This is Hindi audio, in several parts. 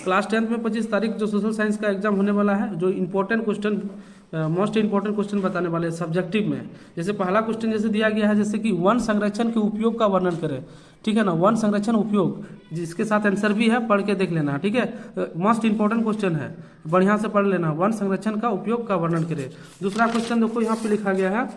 क्लास 10th में 25 तारीख जो सोशल साइंस का एग्जाम होने वाला है, जो important question most important question बताने वाले सब्जेक्टिव में। जैसे पहला क्वेश्चन जैसे दिया गया है, जैसे कि वन संरक्षण के उपयोग का वर्णन करें, ठीक है ना। वन संरक्षण उपयोग, जिसके साथ आंसर भी है, पढ़ के देख लेना, ठीक है। मोस्ट इंपॉर्टेंट क्वेश्चन है, बढ़िया से पढ़ लेना। वन संरक्षण का उपयोग का वर्णन करें। दूसरा क्वेश्चन देखो यहाँ पे लिखा गया है,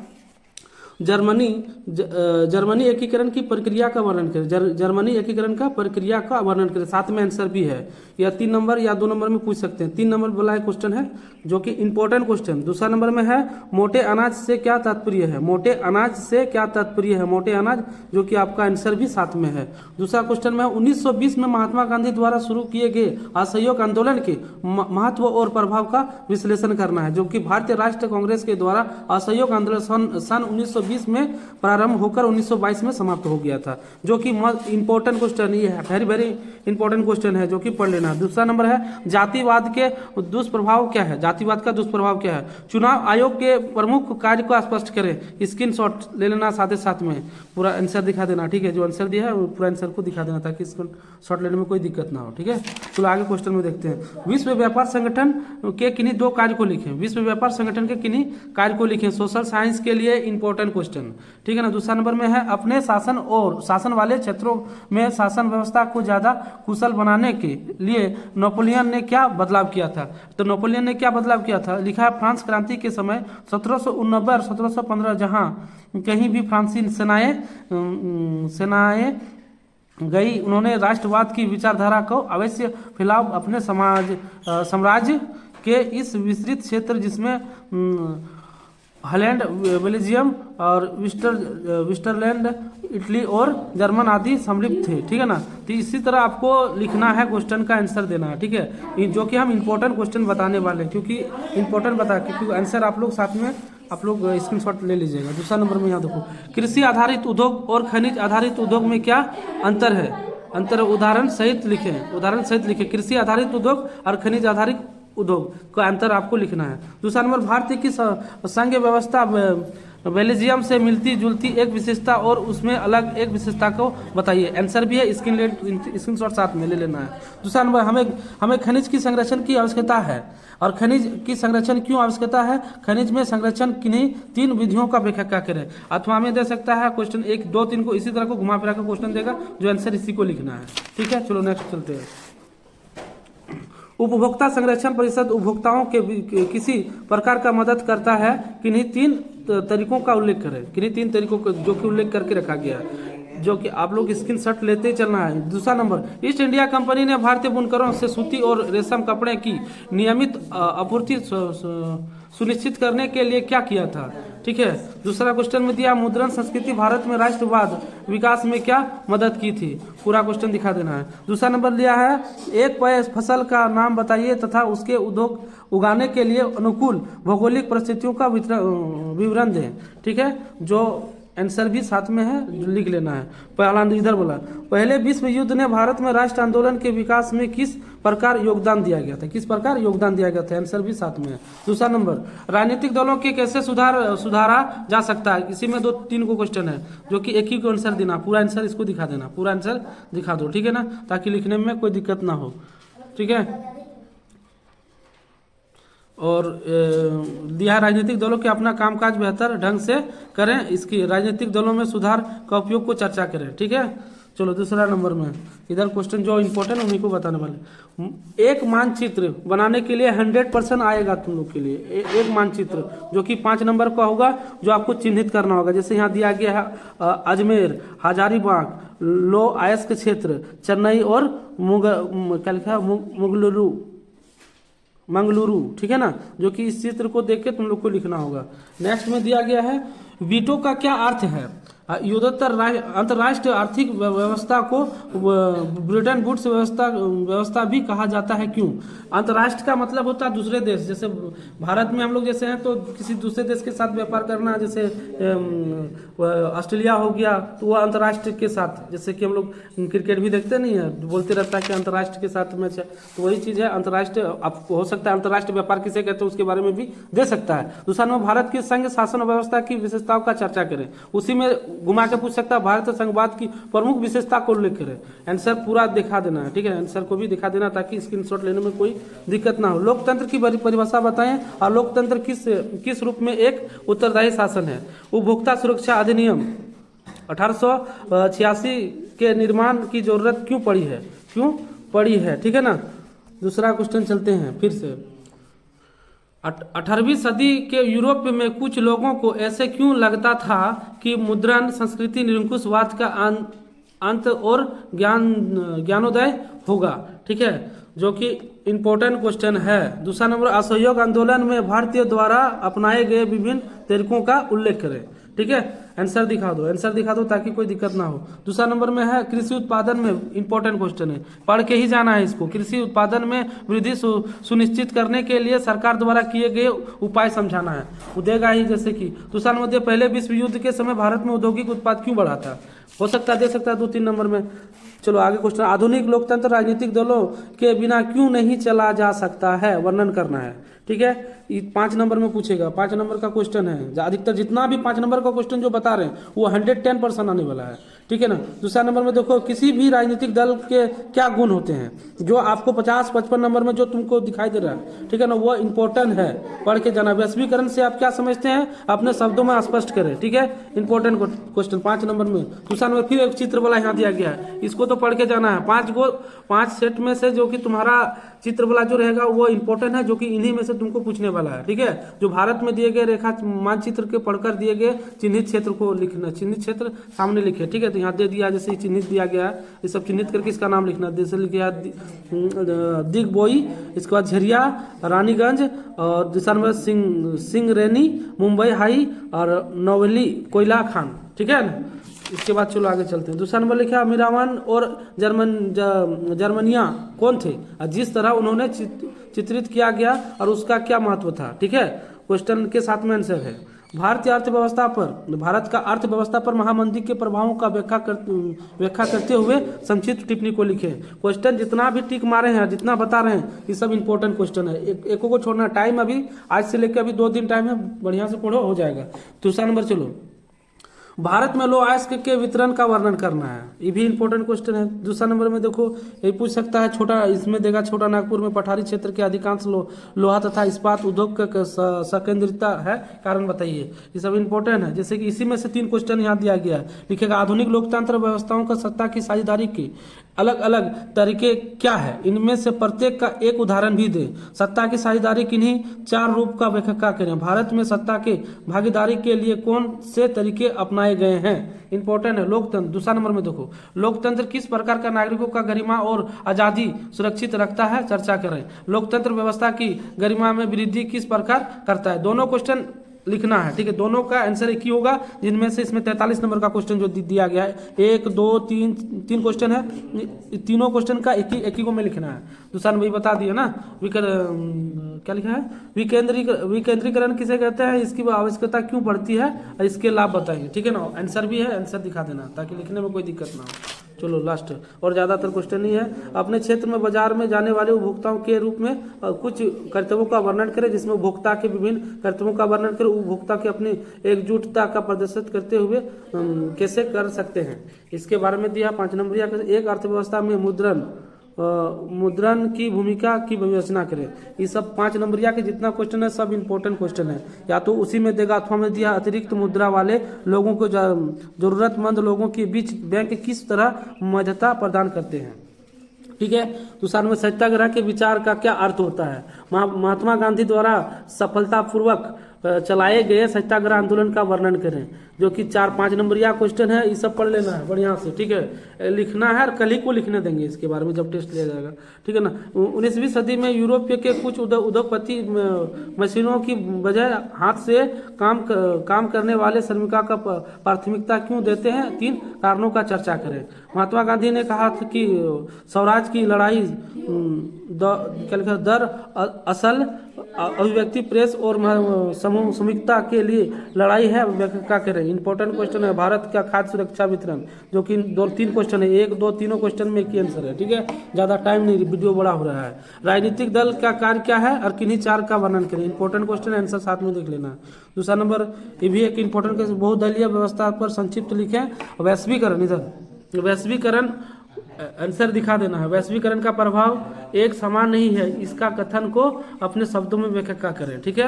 जर्मनी एकीकरण की प्रक्रिया का वर्णन करें। जर्मनी एकीकरण का प्रक्रिया का वर्णन करें। साथ में आंसर भी है, या 3 नंबर या 2 नंबर में पूछ सकते हैं। 3 नंबर वाला क्वेश्चन है जो कि इंपॉर्टेंट क्वेश्चन। दूसरा नंबर में है मोटे अनाज से क्या तात्पर्य है। मोटे अनाज से क्या तात्पर्य है, मोटे अनाज, जो कि आपका आंसर भी साथ में है। दूसरा क्वेश्चन में 1920 में महात्मा गांधी द्वारा शुरू किए गए असहयोग आंदोलन के महत्व और प्रभाव का विश्लेषण करना है, जो कि भारतीय राष्ट्रीय कांग्रेस के द्वारा असहयोग आंदोलन सन 1920 में प्रारंभ होकर 1922 में समाप्त हो गया था, जो कि इंपॉर्टेंट क्वेश्चन ये है, वेरी वेरी इंपॉर्टेंट क्वेश्चन है, जो कि पढ़ लेना। दूसरा नंबर है जातिवाद के दुष्प्रभाव क्या है। जातिवाद का दुष्प्रभाव क्या है। चुनाव आयोग के प्रमुख कार्य को स्पष्ट करें। स्क्रीनशॉट ले लेना, साथ ही साथ में पूरा आंसर दिखा देना, ठीक है। जो आंसर दिया है पूरा आंसर को दिखा देना, ताकि स्क्रीनशॉट लेने में कोई दिक्कत ना हो, ठीक है। चलो आगे क्वेश्चन में देखते हैं। विश्व व्यापार संगठन के किन्हीं 2 कार्य को लिखें। विश्व व्यापार संगठन के किन्हीं कार्य को लिखें। सोशल साइंस के लिए इंपॉर्टेंट क्वेश्चन, ठीक है ना। दूसरा नंबर में है अपने शासन और शासन वाले क्षेत्रों में शासन व्यवस्था को ज्यादा कुशल बनाने के लिए नेपोलियन ने क्या बदलाव किया था। तो नेपोलियन ने क्या बदलाव किया था, लिखा है फ्रांस क्रांति के समय 1789 और 1715 जहां कहीं भी फ्रांसीसी सेनाएं गई, उन्होंने राष्ट्रवाद की विचारधारा को अवश्य फैलाव अपने साम्राज्य के इस विस्तृत क्षेत्र, जिसमें हॉलैंड, बेल्जियम और विस्टरलैंड, इटली और जर्मन आदि सम्मिलित थे, ठीक है ना। तो इसी तरह आपको लिखना है, क्वेश्चन का आंसर देना है, ठीक है। जो कि हम इंपॉर्टेंट क्वेश्चन बताने वाले हैं, क्योंकि इंपॉर्टेंट क्योंकि आंसर आप लोग साथ में आप लोग स्क्रीनशॉट ले लीजिएगा। दूसरा नंबर में यहाँ देखो, कृषि आधारित उद्योग और खनिज आधारित उद्योग में क्या अंतर है। अंतर उदाहरण सहित लिखें, उदाहरण सहित लिखें। कृषि आधारित उद्योग और खनिज आधारित उद्योग का अंतर आपको लिखना है। दूसरा नंबर, भारतीय की संघ व्यवस्था बेल्जियम से मिलती जुलती एक विशेषता और उसमें अलग एक विशेषता को बताइए। आंसर भी है, स्क्रीनशॉट साथ में ले लेना है। दूसरा नंबर, हमें खनिज की संरक्षण की आवश्यकता है। और खनिज की संरक्षण क्यों आवश्यकता है। खनिज में संरक्षण किन्हीं 3 विधियों का व्याख्या करें। अथवा में दे सकता है क्वेश्चन 1, 2, 3 को इसी तरह को घुमा फिरा कर क्वेश्चन देगा, जो आंसर इसी को लिखना है, ठीक है। चलो नेक्स्ट चलते हैं। उपभोक्ता संरक्षण परिषद उपभोक्ताओं के किसी प्रकार का मदद करता है, किन्हीं 3 तरीकों का उल्लेख करें। किन्हीं 3 तरीकों का जो कि उल्लेख करके रखा गया है, जो कि आप लोग स्क्रीनशॉट लेते चलना है। दूसरा नंबर, ईस्ट इंडिया कंपनी ने भारतीय बुनकरों से सूती और रेशम कपड़े की नियमित आपूर्ति सुनिश्चित करने के लिए क्या किया था, ठीक है। दूसरा क्वेश्चन में दिया, मुद्रण संस्कृति भारत में राष्ट्रवाद विकास में क्या मदद की थी। पूरा क्वेश्चन दिखा देना है। दूसरा नंबर लिया है, एक पेय फसल का नाम बताइए तथा उसके उद्योग उगाने के लिए अनुकूल भौगोलिक परिस्थितियों का विवरण दें, ठीक है। जो आंसर भी साथ में है, लिख लेना है। पहला इधर बोला, पहले विश्व युद्ध ने भारत में राष्ट्र आंदोलन के विकास में किस प्रकार योगदान दिया गया था। किस प्रकार योगदान दिया गया था, आंसर भी साथ में है। दूसरा नंबर, राजनीतिक दलों के कैसे सुधारा जा सकता है। इसी में 2-3 को क्वेश्चन है, जो कि एक ही को आंसर देना। पूरा आंसर इसको दिखा देना, पूरा आंसर दिखा दो, ठीक है ना, ताकि लिखने में कोई दिक्कत ना हो, ठीक है। और दिया राजनीतिक दलों के अपना कामकाज बेहतर ढंग से करें, इसकी राजनीतिक दलों में सुधार का उपयोग को चर्चा करें, ठीक है। चलो दूसरा नंबर में इधर क्वेश्चन जो इंपॉर्टेंट उन्हीं को बताने वाले। एक मानचित्र बनाने के लिए 100% आएगा तुम लोग के लिए। एक मानचित्र जो कि 5 नंबर का होगा, जो आपको चिन्हित करना होगा। जैसे यहाँ दिया गया है अजमेर, हजारीबाग, लो अयस्क क्षेत्र, चेन्नई और क्या लिखा है मंगलुरु, ठीक है ना, जो कि इस चित्र को देख के तुम लोग को लिखना होगा। नेक्स्ट में दिया गया है, वीटो का क्या अर्थ है। युद्धोत्तर अंतर्राष्ट्रीय आर्थिक व्यवस्था को ब्रिटेन वुड्स व्यवस्था भी कहा जाता है। क्यों। अंतर्राष्ट्रीय का मतलब होता है दूसरे देश। जैसे भारत में हम लोग जैसे हैं तो किसी दूसरे देश के साथ व्यापार करना, जैसे ऑस्ट्रेलिया हो गया तो वो अंतर्राष्ट्रीय के साथ, जैसे कि हम लोग क्रिकेट भी देखते नहीं है, बोलते रहता है कि अंतर्राष्ट्रीय के साथ मैच है, तो वही चीज़ है अंतर्राष्ट्रीय। अब हो सकता है अंतर्राष्ट्रीय व्यापार किसे कहते हैं उसके बारे में भी दे सकता है। दूसरा नंबर, भारत की संघ शासन व्यवस्था की विशेषताओं का चर्चा करें। उसी में घुमा के पूछ सकता है, भारत संघवाद की प्रमुख विशेषता को उल्लेख करें। आंसर पूरा दिखा देना है, ठीक है, आंसर को भी दिखा देना ताकि स्क्रीनशॉट लेने में कोई दिक्कत ना हो। लोकतंत्र की परिभाषा बताएं और लोकतंत्र किस रूप में एक उत्तरदायी शासन है। उपभोक्ता सुरक्षा अधिनियम 1886 के निर्माण की जरूरत क्यों पड़ी है, ठीक है ना। दूसरा क्वेश्चन चलते हैं फिर से। 18वीं सदी के यूरोप में कुछ लोगों को ऐसे क्यों लगता था कि मुद्रण संस्कृति निरंकुशवाद का अंत और ज्ञानोदय होगा, ठीक है, जो कि इंपॉर्टेंट क्वेश्चन है। दूसरा नंबर, असहयोग आंदोलन में भारतीय द्वारा अपनाए गए विभिन्न तरीकों का उल्लेख करें, ठीक है, आंसर दिखा दो ताकि कोई दिक्कत ना हो। दूसरा नंबर में है कृषि उत्पादन में, इंपॉर्टेंट क्वेश्चन है, पढ़ के ही जाना है इसको। कृषि उत्पादन में वृद्धि सुनिश्चित करने के लिए सरकार द्वारा किए गए उपाय समझाना है, वो देगा ही, जैसे कि। दूसरा नंबर, पहले विश्व युद्ध के समय भारत में औद्योगिक उत्पाद क्यों बढ़ा था, हो सकता है दे सकता है 2-3 नंबर में। चलो आगे क्वेश्चन, आधुनिक लोकतंत्र राजनीतिक दलों के बिना क्यों नहीं चला जा सकता है, वर्णन करना है, ठीक है। 5 नंबर में पूछेगा, 5 नंबर का क्वेश्चन है। अधिकतर जितना भी 5 नंबर का क्वेश्चन जो बता रहे हैं वो 110% आने वाला है, ठीक है ना। दूसरा नंबर में देखो, किसी भी राजनीतिक दल के क्या गुण होते हैं, जो आपको 50-55 नंबर में जो तुमको दिखाई दे रहा है, ठीक है ना, वो इंपॉर्टेंट है, पढ़ के जाना। वैश्वीकरण से आप क्या समझते हैं, अपने शब्दों में स्पष्ट करें, ठीक है, इंपॉर्टेंट क्वेश्चन 5 नंबर में। दूसरा नंबर, फिर एक चित्र वाला यहाँ दिया गया है, इसको तो पढ़ के जाना है। 5 सेट में से जो कि तुम्हारा चित्र वाला जो रहेगा वो इंपॉर्टेंट है, जो कि इन्हीं में से तुमको पूछने वाला है, ठीक है। जो भारत में दिए गए रेखा मानचित्र के पढ़कर दिए गए चिन्हित क्षेत्र को लिखना, चिन्हित क्षेत्र सामने लिखे, ठीक है। तो यहाँ दे दिया, जैसे चिन्हित दिया गया है, ये सब चिन्हित करके इसका नाम लिखना। जैसे लिखा दिगबोई, इसके बाद झरिया, रानीगंज, और दूसरा नंबर सिंगरेनी, मुंबई हाई, और नौवेली कोयला खान, ठीक है ना। इसके बाद चलो आगे चलते हैं। दूसरा नंबर लिखा, मीरावन और जर्मनिया कौन थे, जिस तरह उन्होंने चित्रित किया गया और उसका क्या महत्व था, ठीक है। क्वेश्चन के साथ में आंसर है। भारत का अर्थव्यवस्था पर महामंदी के प्रभावों का व्याख्या करते हुए संक्षिप्त टिप्पणी को लिखे। क्वेश्चन जितना भी टिक मारे हैं, जितना बता रहे हैं, ये सब इंपॉर्टेंट क्वेश्चन है, एक को छोड़ना। टाइम अभी आज से लेकर अभी 2 दिन टाइम है, बढ़िया से पढ़ो, हो जाएगा। दूसरा नंबर, चलो, भारत में लोह अयस्क के वितरण का वर्णन करना है, ये भी इंपॉर्टेंट क्वेश्चन है। दूसरा नंबर में देखो, ये पूछ सकता है, छोटा, इसमें देगा, छोटा नागपुर में पठारी क्षेत्र के अधिकांश लोहा तथा इस्पात उद्योग का संकेंद्रिता है, कारण बताइए। ये सब इंपॉर्टेंट है, जैसे कि इसी में से 3 क्वेश्चन यहाँ दिया गया है। लिखेगा, आधुनिक लोकतंत्र व्यवस्थाओं का सत्ता की साझेदारी की अलग अलग तरीके क्या है, इनमें से प्रत्येक का एक उदाहरण भी दे। सत्ता की साझेदारी किन्हीं 4 रूप का व्याख्या करें। भारत में सत्ता के भागीदारी के लिए कौन से तरीके अपनाए गए हैं, इंपॉर्टेंट है। लोकतंत्र, दूसरा नंबर में देखो, लोकतंत्र किस प्रकार का नागरिकों का गरिमा और आजादी सुरक्षित रखता है, चर्चा करें। लोकतंत्र व्यवस्था की गरिमा में वृद्धि किस प्रकार करता है। दोनों क्वेश्चन लिखना है, ठीक है, दोनों का आंसर एक ही होगा, जिनमें से इसमें 43 नंबर का क्वेश्चन जो दिया गया है, 1 2 3 क्वेश्चन है, तीनों क्वेश्चन का एक ही को में लिखना है। दूसरा नंबर बता दिया ना, क्या लिखा है, विकेंद्रीकरण किसे कहते हैं, इसकी आवश्यकता क्यों पड़ती है, और इसके लाभ बताएंगे, ठीक है ना। आंसर भी है, आंसर दिखा देना ताकि लिखने में कोई दिक्कत ना हो। चलो लास्ट, और ज़्यादातर क्वेश्चन नहीं है। अपने क्षेत्र में बाजार में जाने वाले उपभोक्ताओं के रूप में कुछ कर्तव्यों का वर्णन करें, जिसमें उपभोक्ता के विभिन्न कर्तव्यों का वर्णन करें। उपभोक्ता की अपनी एकजुटता का प्रदर्शित करते हुए कैसे कर सकते हैं, इसके बारे में दिया 5 नंबर। एक अर्थव्यवस्था में मुद्रण की भूमिका की विवेचना करें। ये सब 5 नंबरिया के जितना क्वेश्चन है सब इंपॉर्टेंट क्वेश्चन है, या तो उसी में देगा अथवा में दिया। अतिरिक्त मुद्रा वाले लोगों को जरूरतमंद लोगों के बीच बैंक किस तरह मध्यस्थता प्रदान करते हैं, ठीक है। दूसरा में सत्याग्रह के विचार का क्या अर्थ होता है। महात्मा गांधी द्वारा सफलतापूर्वक चलाए गए सत्याग्रह आंदोलन का वर्णन करें, जो कि 4-5 नंबरिया क्वेश्चन है। ये सब पढ़ लेना है बढ़िया से, ठीक है, लिखना है, और कल ही को लिखने देंगे इसके बारे में जब टेस्ट लिया जाएगा, ठीक है ना। 19वीं सदी में यूरोप के कुछ उद्योगपति मशीनों की बजाय हाथ से काम करने वाले श्रमिकों का प्राथमिकता क्यों देते हैं, 3 कारणों का चर्चा करें। महात्मा गांधी ने कहा था कि स्वराज की लड़ाई दर असल अभिव्यक्ति प्रेस और सामूहिकता के लिए लड़ाई है, व्याख्या करें। इंपॉर्टेंट क्वेश्चन है। भारत का खाद्य सुरक्षा वितरण, जो कि 2-3 क्वेश्चन है, 1, 2, तीनों क्वेश्चन में एक ही आंसर है। ठीक है, ज़्यादा टाइम नहीं, वीडियो बड़ा हो रहा है। राजनीतिक दल का कार्य क्या है और किन्हीं 4 का वर्णन करें। इंपॉर्टेंट क्वेश्चन, आंसर साथ में देख लेना। दूसरा नंबर, ये भी एक इंपॉर्टेंट क्वेश्चन, बहुदलीय व्यवस्था पर संक्षिप्त लिखें। वैश्वीकरण, इधर वैश्वीकरण आंसर दिखा देना है। वैश्वीकरण का प्रभाव एक समान नहीं है, इसका कथन को अपने शब्दों में व्याख्या करें। ठीक है,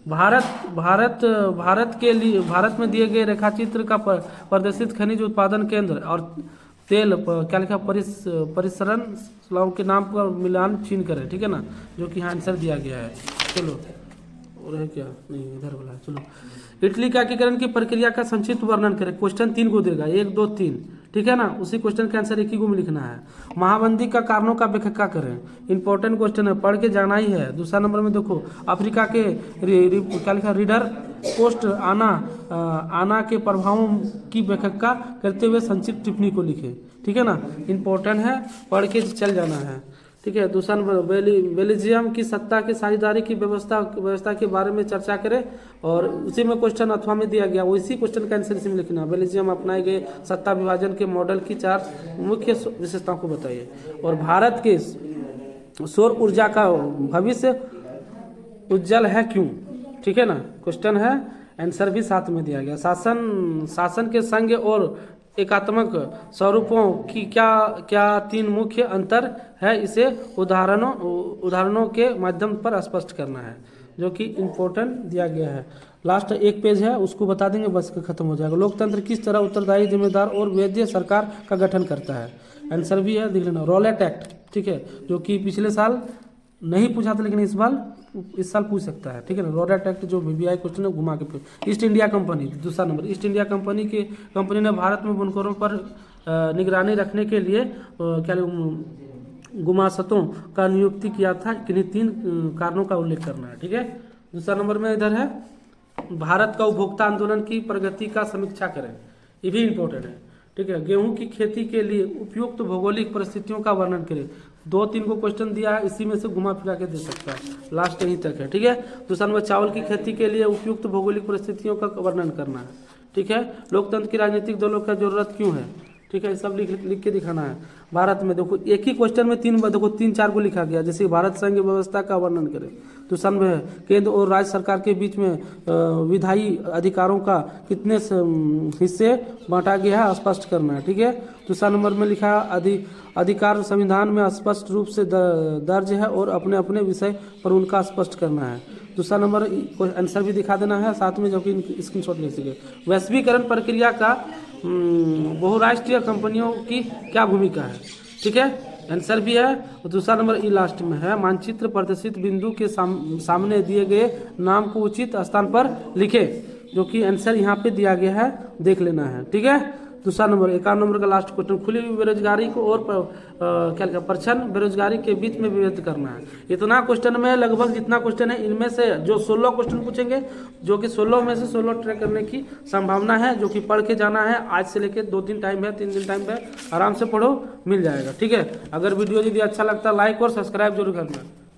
भारत के लिए, भारत में दिए गए रेखाचित्र का प्रदर्शित खनिज उत्पादन केंद्र और तेल क्या लिखा, परिसरण के नाम का मिलान चिन्ह करें। ठीक है ना, जो कि यहाँ आंसर दिया गया है। चलो, और है क्या, नहीं इधर बोला है। चलो, इटली का एकीकरण की प्रक्रिया का संक्षिप्त वर्णन करें। क्वेश्चन 3 को देगा, 1, 2, 3। ठीक है ना, उसी क्वेश्चन का आंसर एक ही को में लिखना है। महामंदी का कारणों का व्याख्या करें। इंपॉर्टेंट क्वेश्चन है, पढ़ के जाना ही है। दूसरा नंबर में देखो, अफ्रीका के क्या लिखा, रीडर पोस्ट आना के प्रभावों की व्याख्या करते हुए संक्षिप्त टिप्पणी को लिखे। ठीक है ना, इंपॉर्टेंट है, पढ़ के चल जाना है। ठीक है, दूसरा नंबर, बेल्जियम की सत्ता की साझेदारी की व्यवस्था के बारे में चर्चा करें, और उसी में क्वेश्चन अथवा में दिया गया, उसी क्वेश्चन का आंसर इसी में लिखना। बेल्जियम अपनाए गए सत्ता विभाजन के मॉडल की 4 मुख्य विशेषताओं को बताइए। और भारत के सौर ऊर्जा का भविष्य उज्जवल है क्यों। ठीक है ना, क्वेश्चन है, आंसर भी साथ में दिया गया। शासन के संघ और एकात्मक स्वरूपों की क्या 3 मुख्य अंतर है, इसे उदाहरणों के माध्यम पर स्पष्ट करना है, जो कि इम्पोर्टेंट दिया गया है। लास्ट 1 पेज है, उसको बता देंगे, बस खत्म हो जाएगा। लोकतंत्र किस तरह उत्तरदायी, जिम्मेदार और वैध सरकार का गठन करता है। आंसर भी है, देख लेना। रॉलेट एक्ट, ठीक है, जो कि पिछले साल नहीं पूछा था, लेकिन इस साल पूछ सकता है। ठीक है ना, रॉलेट एक्ट जो VBI क्वेश्चन है, घुमा के। ईस्ट इंडिया कंपनी, दूसरा नंबर, ईस्ट इंडिया कंपनी ने भारत में बुनकरों पर निगरानी रखने के लिए क्या गुमास्तों का नियुक्ति किया था। किन्हीं 3 कारणों का उल्लेख करना है। ठीक है, दूसरा नंबर में इधर है, भारत का उपभोक्ता आंदोलन की प्रगति का समीक्षा करें। ये भी इंपॉर्टेंट है। ठीक है, गेहूं की खेती के लिए उपयुक्त भौगोलिक परिस्थितियों का वर्णन करें। 2-3 को क्वेश्चन दिया है, इसी में से घुमा फिरा के दे सकता है, लास्ट यहीं तक है। ठीक है, दूसरा नंबर, चावल की खेती के लिए उपयुक्त भौगोलिक परिस्थितियों का वर्णन करना है। ठीक है, लोकतंत्र की राजनीतिक दलों का जरूरत क्यों है। ठीक है, सब लिख के दिखाना है। भारत में देखो, एक ही क्वेश्चन में 3-4 को लिखा गया, जैसे भारत संघ व्यवस्था का वर्णन करें। दूसरा नंबर है, केंद्र और राज्य सरकार के बीच में विधायी अधिकारों का कितने हिस्से बांटा गया है, स्पष्ट करना है। ठीक है, दूसरा नंबर में लिखा, अधिकार संविधान में स्पष्ट रूप से दर्ज है और अपने अपने विषय पर उनका स्पष्ट करना है। दूसरा नंबर, आंसर भी दिखा देना है साथ में, जो कि स्क्रीनशॉट ले सके। वैश्वीकरण प्रक्रिया का बहुराष्ट्रीय कंपनियों की क्या भूमिका है। ठीक है, आंसर भी है। और दूसरा नंबर, ई लास्ट में है, मानचित्र प्रदर्शित बिंदु के सामने दिए गए नाम को उचित स्थान पर लिखे, जो कि आंसर यहाँ पे दिया गया है, देख लेना है। ठीक है, दूसरा नंबर, 51 नंबर का लास्ट क्वेश्चन, खुली हुई बेरोजगारी को और क्या प्रच्छन्न बेरोजगारी के बीच में विभेद करना है। इतना क्वेश्चन में लगभग जितना क्वेश्चन है, इनमें से जो 16 क्वेश्चन पूछेंगे, जो कि 16 में से 16 ट्रैक करने की संभावना है, जो कि पढ़ के जाना है। आज से लेके 2-3 टाइम है, 3 दिन टाइम है, आराम से पढ़ो, मिल जाएगा। ठीक है, अगर वीडियो यदि अच्छा लगता है, लाइक और सब्सक्राइब जरूर करना।